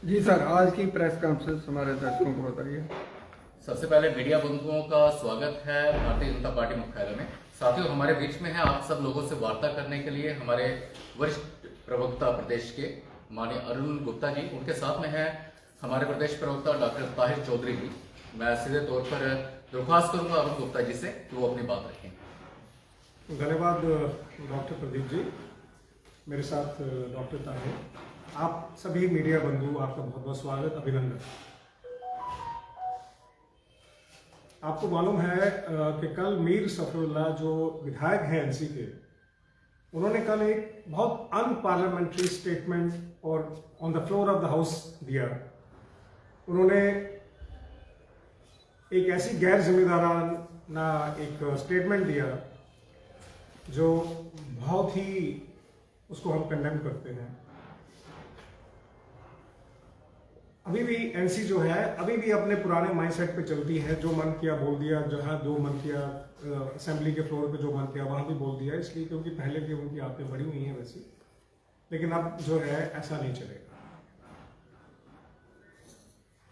जी sir, आज की press conference हमारे दर्शकों को बताइए। सबसे पहले मीडिया बंधुओं का स्वागत है भारतीय जनता पार्टी मुख्यालय में। साथियों, हमारे बीच में है आप सब लोगों से वार्ता करने के लिए हमारे वरिष्ठ प्रवक्ता प्रदेश के माननीय अरुण गुप्ता जी। उनके साथ में है हमारे प्रदेश प्रवक्ता डॉक्टर ताहिर चौधरी जी। मैं सीधे तौर पर दरख्वास्त करूंगा अरुण गुप्ता जी से कि वो अपनी बात रखें। धन्यवाद डॉक्टर प्रदीप जी। मेरे साथ डॉक्टर ताहिर, आप सभी मीडिया बंधु, आपका बहुत बहुत स्वागत, अभिनंदन। आपको मालूम है कि कल मीर सफरुल्लाह जो विधायक हैं एनसी के, उन्होंने कल एक बहुत अनपार्लियामेंट्री स्टेटमेंट और on the floor of the house दिया। उन्होंने एक ऐसी गैर जिम्मेदाराना एक स्टेटमेंट दिया जो बहुत ही, उसको हम कंडेम करते हैं। अभी भी एनसी जो है अभी भी अपने पुराने माइंडसेट पे चलती है। जो मन किया बोल दिया, जहां जो मन किया असेंबली के फ्लोर पे जो मन किया वहां भी बोल दिया, इसलिए क्योंकि पहले भी उनकी आदतें बड़ी हुई हैं वैसी। लेकिन अब जो है ऐसा नहीं चलेगा।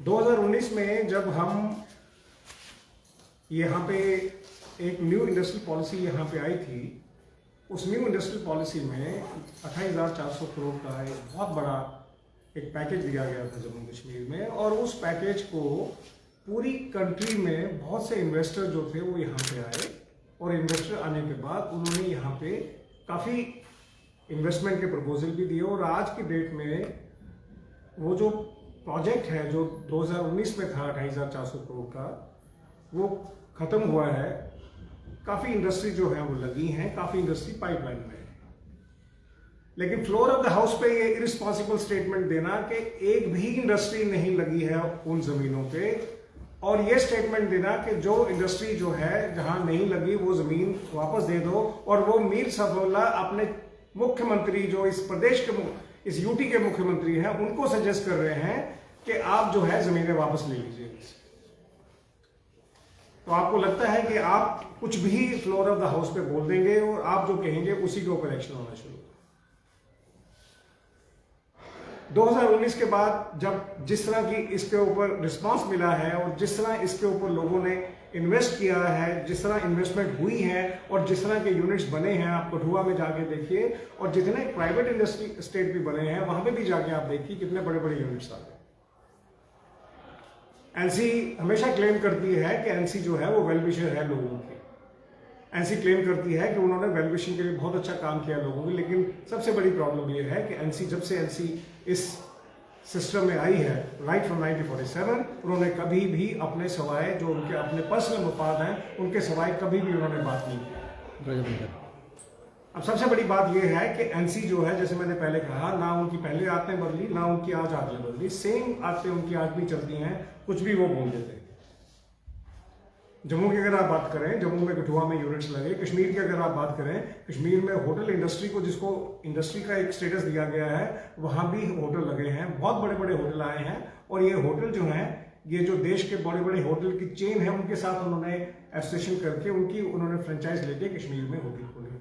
2019 में जब हम यहाँ पे एक न्यू इंडस्ट्रियल पॉलिसी यहाँ पे आई थी, उस न्यू इंडस्ट्रियल पॉलिसी में 28,400 करोड़ का एक बहुत बड़ा एक पैकेज दिया गया था जम्मू कश्मीर में। और उस पैकेज को पूरी कंट्री में बहुत से इन्वेस्टर जो थे वो यहाँ पे आए, और इन्वेस्टर आने के बाद उन्होंने यहाँ पे काफ़ी इन्वेस्टमेंट के प्रपोजल भी दिए। और आज की डेट में वो जो प्रोजेक्ट है जो 2019 में था 28,400 करोड़ का, वो ख़त्म हुआ है। काफ़ी इंडस्ट्री जो है वो लगी हैं, काफ़ी इंडस्ट्री पाइपलाइन में है। लेकिन फ्लोर ऑफ द हाउस पे ये इरिस्पॉन्सिबल स्टेटमेंट देना कि एक भी इंडस्ट्री नहीं लगी है उन जमीनों पे, और ये स्टेटमेंट देना कि जो इंडस्ट्री जो है जहां नहीं लगी वो जमीन वापस दे दो, और वो मीर सफरुल्लाह अपने मुख्यमंत्री जो इस प्रदेश के इस यूटी के मुख्यमंत्री हैं उनको सजेस्ट कर रहे हैं कि आप जो है जमीनें वापस ले लीजिए। तो आपको लगता है कि आप कुछ भी फ्लोर ऑफ द हाउस पे बोल देंगे और आप जो कहेंगे उसी के ऊपर एक्शन होना शुरू। 2019 के बाद जब जिस तरह की इसके ऊपर रिस्पांस मिला है और जिस तरह इसके ऊपर लोगों ने इन्वेस्ट किया है, जिस तरह इन्वेस्टमेंट हुई है और जिस तरह के यूनिट्स बने हैं, आप कठुआ में जाके देखिए, और जितने प्राइवेट इंडस्ट्री स्टेट भी बने हैं वहां पे भी जाके आप देखिए कितने बड़े बड़े यूनिट्स आ गए। एनसी हमेशा क्लेम करती है कि एनसी जो है वो वेल विशर है लोगों की। एनसी क्लेम करती है कि उन्होंने वेल विशिंग के लिए बहुत अच्छा काम किया लोगों की। लेकिन सबसे बड़ी प्रॉब्लम ये है कि एनसी, जब से एनसी इस सिस्टम में आई है राइट फ्रॉम 1947, उन्होंने कभी भी अपने सवाए जो उनके अपने पर्सनल मफाद हैं उनके सवाए कभी भी उन्होंने बात नहीं की। अब सबसे बड़ी बात यह है कि एनसी जो है, जैसे मैंने पहले कहा, ना उनकी पहले आदतें बदली, ना उनकी आज आदतें बदली, सेम आदतें उनकी आज भी चलती हैं, कुछ भी वो बोल देते हैं। जम्मू की अगर आप बात करें, जम्मू में कठुआ में यूनिट्स लगे। कश्मीर की अगर आप बात करें, कश्मीर में होटल इंडस्ट्री को, जिसको इंडस्ट्री का एक स्टेटस दिया गया है, वहां भी होटल लगे हैं, बहुत बड़े बड़े होटल आए हैं। और ये होटल जो हैं, ये जो देश के बड़े बड़े होटल की चेन है, उनके साथ उन्होंने एसोसिएशन करके उन्होंने फ्रेंचाइज लेके कश्मीर में होटल खोले।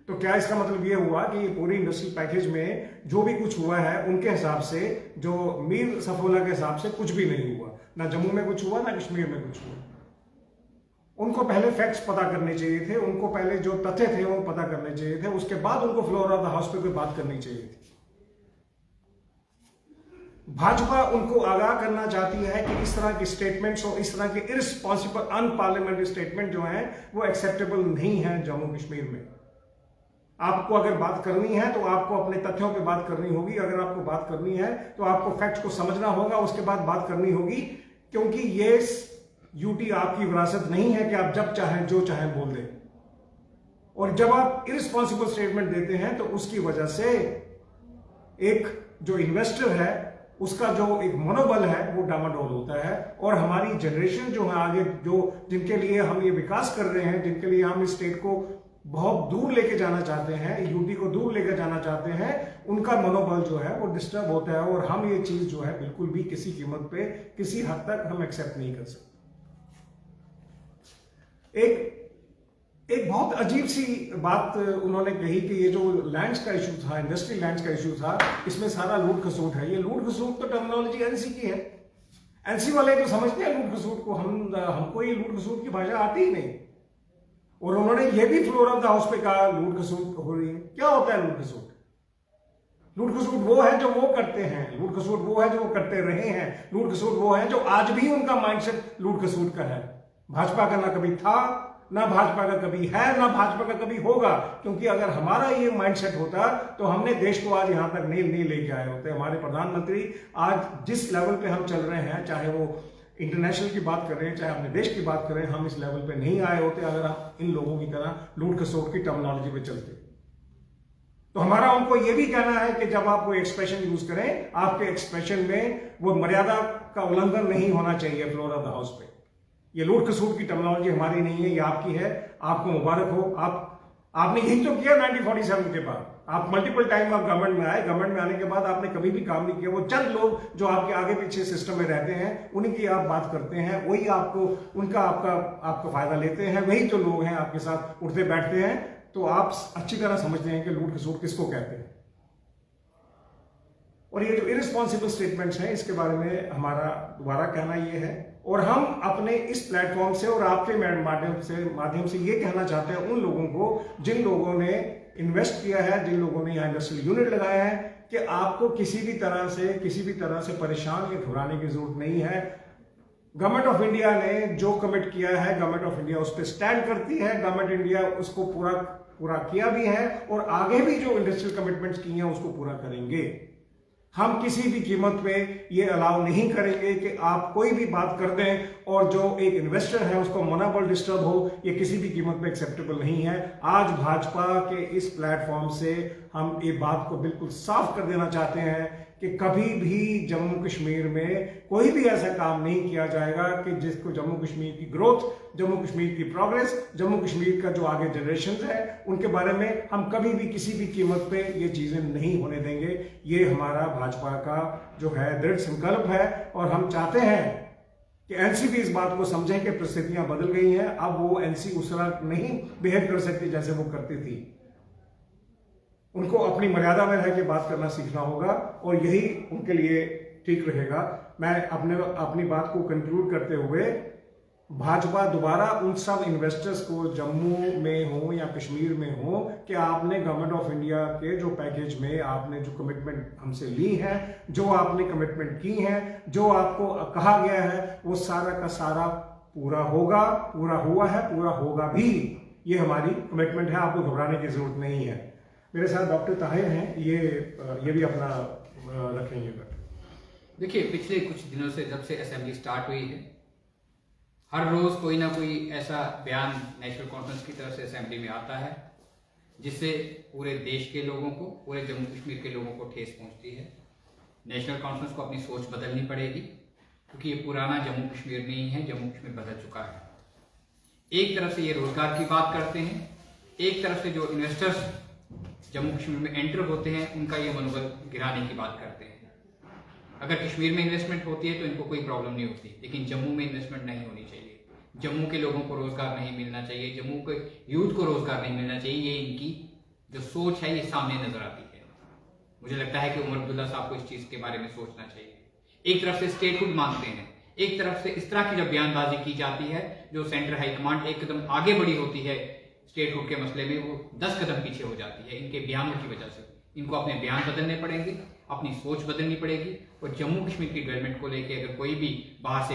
तो क्या इसका मतलब ये हुआ कि ये पूरी इंडस्ट्री पैकेज में जो भी कुछ हुआ है उनके हिसाब से, जो मीर सफरुल्लाह के हिसाब से, कुछ भी नहीं हुआ? ना जम्मू में कुछ हुआ, ना कश्मीर में कुछ हुआ। उनको पहले फैक्ट्स पता करने चाहिए थे, उनको पहले जो तथ्य थे वो पता करने चाहिए थे, उसके बाद उनको फ्लोर ऑफ द हाउस पे कोई बात करनी चाहिए थी। भाजपा उनको आगाह करना चाहती है कि इस तरह की स्टेटमेंट्स और इस तरह के इररिस्पॉन्सिबल अनपार्लियामेंट्री स्टेटमेंट जो हैं वो एक्सेप्टेबल नहीं है जम्मू कश्मीर में। आपको अगर बात करनी है तो आपको अपने तथ्यों पे बात करनी होगी। अगर आपको बात करनी है तो आपको फैक्ट्स को समझना होगा, उसके बाद बात करनी होगी। क्योंकि ये यूटी आपकी विरासत नहीं है कि आप जब चाहें जो चाहें बोल दें। और जब आप इररिस्पॉन्सिबल स्टेटमेंट देते हैं तो उसकी वजह से एक जो इन्वेस्टर है उसका जो एक मनोबल है वो डामाडोल होता है। और हमारी जनरेशन जो है आगे, जो जिनके लिए हम ये विकास कर रहे हैं, जिनके लिए हम इस स्टेट को बहुत दूर लेके जाना चाहते हैं, यूटी को दूर लेकर जाना चाहते हैं, उनका मनोबल जो है वो डिस्टर्ब होता है। और हम ये चीज जो है बिल्कुल भी किसी कीमत पे, किसी हद तक हम एक्सेप्ट नहीं कर सकते। एक बहुत अजीब सी बात उन्होंने कही कि ये जो लैंड्स का इशू था, इंडस्ट्रियल लैंड्स का इशू था, इसमें सारा लूट खसूट है। ये लूट खसूट तो टर्मिनोलॉजी एनसी की है। एनसी वाले तो समझते हैं लूट खसूट को, हमको ये लूट खसूट की भाषा आती ही नहीं। और उन्होंने ये भी फ्लोर ऑफ द हाउस पे कहा लूट खसूट हो रही है। क्या होता है लूट खसूट? लूट खसूट वो है जो वो करते हैं, लूट खसूट वो है जो वो करते रहे हैं, लूट खसूट वो है जो आज भी उनका माइंडसेट लूट खसूट का है। भाजपा का ना कभी था, ना भाजपा का कभी है, ना भाजपा का कभी होगा। क्योंकि अगर हमारा ये माइंडसेट होता तो हमने देश को आज यहां तक नहीं लेके आए होते। हमारे प्रधानमंत्री आज जिस लेवल पे हम चल रहे हैं, चाहे वो इंटरनेशनल की बात कर रहे हैं, चाहे अपने देश की बात कर रहे हैं, हम इस लेवल पे नहीं आए होते अगर हम इन लोगों की तरह लूट खसोट की टर्मिनोलॉजी पे चलते। तो हमारा उनको यह भी कहना है कि जब आप कोई एक्सप्रेशन यूज करें, आपके एक्सप्रेशन में वो मर्यादा का उल्लंघन नहीं होना चाहिए फ्लोर ऑफ द हाउस पे। ये लूट खसूट की टर्मिनोलॉजी हमारी नहीं है, ये आपकी है। आपको मुबारक हो। आपने यही तो किया 1947 के बाद। आप मल्टीपल टाइम आप गवर्नमेंट में आए, गवर्नमेंट में आने के बाद आपने कभी भी काम नहीं किया। वो चंद लोग जो आपके आगे पीछे सिस्टम में रहते हैं, उन्हीं की आप बात करते हैं, वही आपको उनका आपका फायदा लेते हैं। वही जो लोग हैं आपके साथ उठते बैठते हैं। तो आप अच्छी तरह समझते हैं कि लूट खसूट किसको कहते हैं। और ये जो इररिस्पॉन्सिबल स्टेटमेंट्स हैं, इसके बारे में हमारा दोबारा कहना ये है, और हम अपने इस प्लेटफॉर्म से और आपके माध्यम से ये कहना चाहते हैं उन लोगों को जिन लोगों ने इन्वेस्ट किया है, जिन लोगों ने यहाँ इंडस्ट्रियल यूनिट लगाया है, कि आपको किसी भी तरह से परेशान या घबराने की जरूरत नहीं है। गवर्नमेंट ऑफ इंडिया ने जो कमिट किया है, गवर्नमेंट ऑफ इंडिया उस पर स्टैंड करती है। गवर्नमेंट इंडिया उसको पूरा किया भी है, और आगे भी जो इंडस्ट्रियल कमिटमेंट्स की हैं उसको पूरा करेंगे। हम किसी भी कीमत पे ये अलाउ नहीं करेंगे कि आप कोई भी बात कर दें और जो एक इन्वेस्टर है उसको मनोबल डिस्टर्ब हो। ये किसी भी कीमत पे एक्सेप्टेबल नहीं है। आज भाजपा के इस प्लेटफॉर्म से हम ये बात को बिल्कुल साफ कर देना चाहते हैं कि कभी भी जम्मू कश्मीर में कोई भी ऐसा काम नहीं किया जाएगा कि जिसको जम्मू कश्मीर की ग्रोथ, जम्मू कश्मीर की प्रोग्रेस, जम्मू कश्मीर का जो आगे जनरेशन है उनके बारे में हम कभी भी किसी भी कीमत पे ये चीजें नहीं होने देंगे। ये हमारा भाजपा का जो है दृढ़ संकल्प है, और हम चाहते हैं कि एनसी भी इस बात को समझे कि परिस्थितियां बदल गई हैं। अब वो एनसी उस तरह नहीं बिहेव कर सकती जैसे वो करती थी। उनको अपनी मर्यादा में रह के बात करना सीखना होगा, और यही उनके लिए ठीक रहेगा। मैं अपनी बात को कंक्लूड करते हुए भाजपा दोबारा उन सब इन्वेस्टर्स को जम्मू में हो या कश्मीर में हो कि आपने गवर्नमेंट ऑफ इंडिया के जो पैकेज में आपने जो कमिटमेंट हमसे ली है, जो आपने कमिटमेंट की है, जो आपको कहा गया है, वो सारा का सारा पूरा होगा, पूरा हुआ है, पूरा होगा भी। ये हमारी कमिटमेंट है, आपको घबराने की जरूरत नहीं है। मेरे साथ डॉक्टर ताहिर हैं, ये भी अपना रखेंगे। देखिए, पिछले कुछ दिनों से जब से असेंबली स्टार्ट हुई है, हर रोज कोई ना कोई ऐसा बयान नेशनल कॉन्फ्रेंस की तरफ से असेंबली में आता है जिससे पूरे देश के लोगों को, पूरे जम्मू कश्मीर के लोगों को ठेस पहुंचती है। नेशनल कॉन्फ्रेंस को अपनी सोच बदलनी पड़ेगी, क्योंकि ये पुराना जम्मू कश्मीर नहीं है। जम्मू कश्मीर बदल चुका है। एक तरफ से ये रोजगार की बात करते हैं, एक तरफ से जो इन्वेस्टर्स जम्मू कश्मीर में एंटर होते हैं उनका ये मनोबल गिराने की बात करते हैं। अगर कश्मीर में इन्वेस्टमेंट होती है तो इनको कोई प्रॉब्लम नहीं होती, लेकिन जम्मू में इन्वेस्टमेंट नहीं होनी चाहिए। जम्मू के लोगों को रोजगार नहीं मिलना चाहिए, जम्मू के यूथ को रोजगार नहीं मिलना चाहिए। ये इनकी जो सोच है ये सामने नजर आती है। मुझे लगता है कि उमर अब्दुल्ला साहब को इस चीज के बारे में सोचना चाहिए। एक तरफ से स्टेटहुड मांगते हैं, एक तरफ से इस तरह की जब बयानबाजी की जाती है, जो सेंट्रल हाईकमांड एक कदम आगे बढ़ी होती है स्टेटहुड के मसले में, वो 10 कदम पीछे हो जाती है इनके बयानों की वजह से। इनको अपने बयान बदलने पड़ेंगे, अपनी सोच बदलनी पड़ेगी, और जम्मू कश्मीर की डेवलपमेंट को लेकर अगर कोई भी बाहर से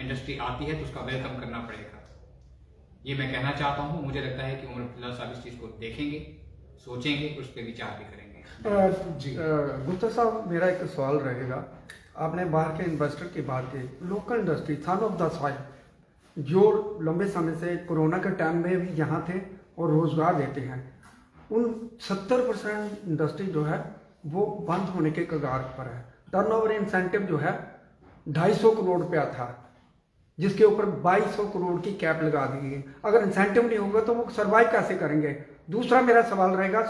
इंडस्ट्री आती है तो उसका वेलकम करना पड़ेगा। ये मैं कहना चाहता हूँ। मुझे लगता है कि उमर अब्दुल्ला साहब इस चीज को देखेंगे, सोचेंगे, उस पर विचार भी करेंगे। गुप्ता साहब, मेरा एक सवाल रहेगा। आपने बाहर के इन्वेस्टर की बात की, local industry son of the soil जो लंबे समय से कोरोना के टाइम में भी यहाँ थे और रोजगार देते हैं, उन 70% इंडस्ट्री जो है वो बंद होने के कगार पर है। टर्नओवर इंसेंटिव जो है 250 करोड़ रुपया था, जिसके ऊपर 2200 करोड़ की कैप लगा दी गई। अगर इंसेंटिव नहीं होगा तो वो सर्वाइव कैसे करेंगे? दूसरा मेरा सवाल रहेगा,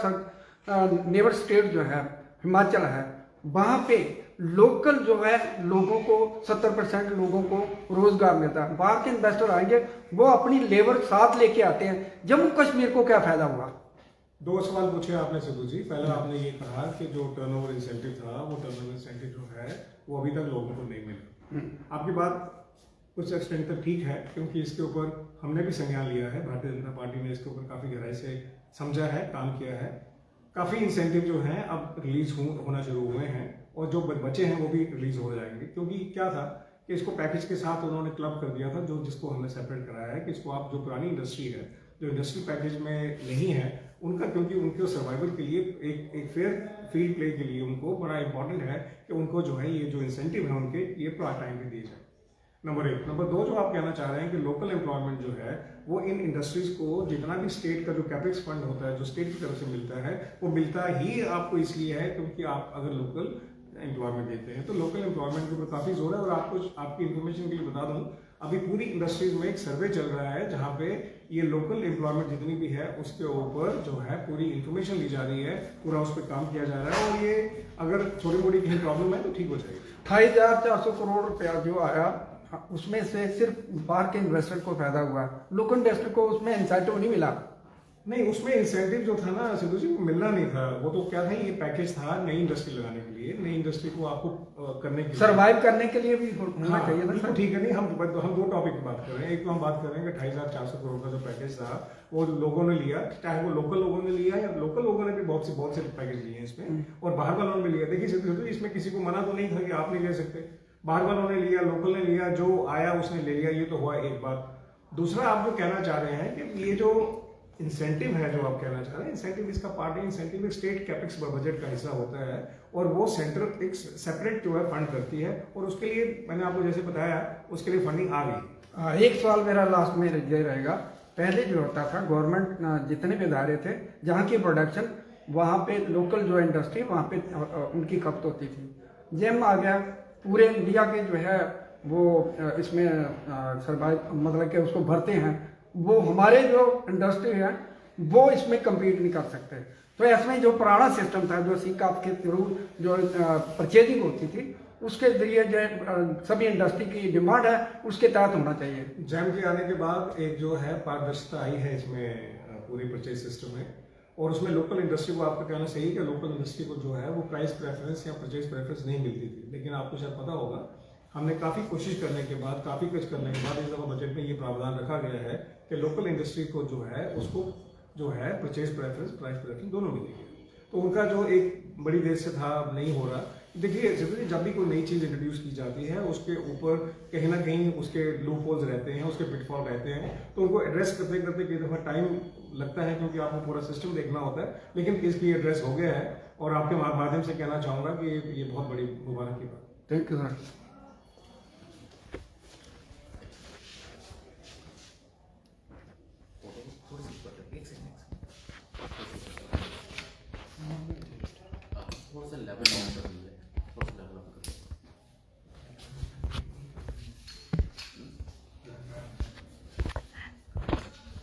नेबर स्टेट जो है हिमाचल है, वहाँ पे लोकल जो है लोगों को 70% लोगों को रोजगार मिलता है। बाहर के इन्वेस्टर आएंगे, वो अपनी लेबर साथ लेके आते हैं। जम्मू कश्मीर को क्या फायदा हुआ? दो सवाल पूछे आपने सिद्धू जी। पहला आपने ये कहा कि जो टर्नओवर इंसेंटिव था, वो टर्नओवर इंसेंटिव जो है वो अभी तक लोगों को नहीं मिला। आपकी बात कुछ एक्सटेंट तक ठीक है, क्योंकि इसके ऊपर हमने भी संज्ञान लिया है। भारतीय जनता पार्टी ने इसके ऊपर काफी गहराई से समझा है, काम किया है। काफी इंसेंटिव जो हैं अब रिलीज होना शुरू हुए हैं, और जो बचे हैं वो भी रिलीज हो जाएंगे। क्योंकि क्या था कि इसको पैकेज के साथ उन्होंने क्लब कर दिया था, जो जिसको हमने सेपरेट कराया है कि इसको आप जो पुरानी इंडस्ट्री है, जो इंडस्ट्री पैकेज में नहीं है उनका, क्योंकि उनके सर्वाइवल के लिए एक फेयर फील्ड प्ले के लिए उनको बड़ा इंपॉर्टेंट है कि उनको जो है ये जो इंसेंटिव है उनके, ये प्राइम टाइम पे दिए जाए। नंबर 1। नंबर 2, जो आप कहना चाह रहे हैं कि लोकल एम्प्लॉयमेंट जो है वो इन इंडस्ट्रीज को, जितना भी स्टेट का जो कैपेक्स फंड होता है जो स्टेट की तरफ से मिलता है, वो मिलता ही आपको इसलिए है क्योंकि आप अगर लोकल एम्प्लॉयमेंट देते हैं। तो लोकल एम्प्लॉयमेंट के ऊपर काफी जोर है। और आपको आपकी इन्फॉर्मेशन के लिए बता दूं, अभी पूरी इंडस्ट्रीज में एक सर्वे चल रहा है जहां पे ये लोकल एम्प्लॉयमेंट जितनी भी है उसके ऊपर जो है पूरी इन्फॉर्मेशन ली जा रही है, पूरा उस पर काम किया जा रहा है। और ये अगर थोड़ी मोड़ी कहीं प्रॉब्लम है तो ठीक हो जाएगी। 28,400 करोड़ रुपया जो आया, उसमें से सिर्फ बाहर के इन्वेस्टर को फायदा हुआ, लोकल इन्वेस्टर को उसमें इंसेंटिव नहीं मिला। नहीं, उसमें इंसेंटिव जो था ना सिद्धू जी, वो मिलना नहीं था। वो तो क्या था, ये पैकेज था नई इंडस्ट्री लगाने के लिए, नई इंडस्ट्री को आपको करने के लिए, सर्वाइव करने के लिए भी होना चाहिए ना। बिल्कुल ठीक है। नहीं, हम दो टॉपिक की बात कर रहे हैं। एक तो हम बात कर रहे हैं कि 28,400 करोड़ का जो पैकेज था वो लोगों ने लिया, चाहे वो लोकल लोगों ने लिया या लोकल लोगों ने भी बहुत से पैकेज लिए हैं इसमें, और बाहर वालों ने लिया। देखिए सिद्धू जी, इसमें किसी को मना तो नहीं था कि आप नहीं ले सकते। बाहर वालों ने लिया, लोकल ने लिया, जो आया उसने ले लिया, ये तो हुआ एक बात। दूसरा, आप जो कहना चाह रहे हैं कि ये जो इंसेंटिव है, जो आप कहना चाह रहे हैं, इंसेंटिव इसका पार्ट है। इंसेंटिव एक स्टेट कैपेक्स बजट का हिस्सा होता है, और वो सेंटर एक सेपरेट जो है फंड करती है, और उसके लिए मैंने आपको जैसे बताया, उसके लिए फंडिंग आ गई। एक सवाल मेरा लास्ट में ये रहेगा, पहले जो होता था गवर्नमेंट जितने भी इदारे थे जहाँ की प्रोडक्शन, वहाँ पे लोकल जो इंडस्ट्री वहाँ पे उनकी खपत होती थी। जेम आ गया, पूरे इंडिया के जो है वो इसमें सर्वाइव, मतलब कि उसको भरते हैं, वो हमारे जो इंडस्ट्री है वो इसमें कम्पीट नहीं कर सकते। तो ऐसे में जो पुराना सिस्टम था, जो सीकाप के थ्रू जो परचेजिंग होती थी, उसके जरिए जो सभी इंडस्ट्री की डिमांड है उसके तहत होना चाहिए। जैम के आने के बाद एक जो है पारदर्शिता आई है इसमें पूरी परचेज सिस्टम में, और उसमें लोकल इंडस्ट्री को, आपका कहना सही है कि लोकल इंडस्ट्री को जो है वो प्राइस प्रेफरेंस या परचेज प्रेफरेंस नहीं मिलती थी। लेकिन आपको शायद पता होगा, हमने काफ़ी कोशिश करने के बाद, काफ़ी कुछ करने के बाद इस दफा बजट में ये प्रावधान रखा गया है कि लोकल इंडस्ट्री को जो है उसको जो है परचेज प्रेफरेंस, प्राइस प्रेफरेंस दोनों मिलेगी। तो उनका जो एक बड़ी देर से था, नहीं हो रहा। देखिए जब भी कोई नई चीज़ इंट्रोड्यूस की जाती है, उसके ऊपर कहीं ना कहीं उसके लूप होल्स रहते हैं, उसके पिटफॉल रहते हैं, तो उनको एड्रेस करते करते कई दफ़ा टाइम लगता है, क्योंकि आपको पूरा सिस्टम देखना होता है। लेकिन इसकी एड्रेस हो गया है, और आपके माध्यम से कहना चाहूँगा कि ये बहुत बड़ी मुबारक की बात। Thank you sir.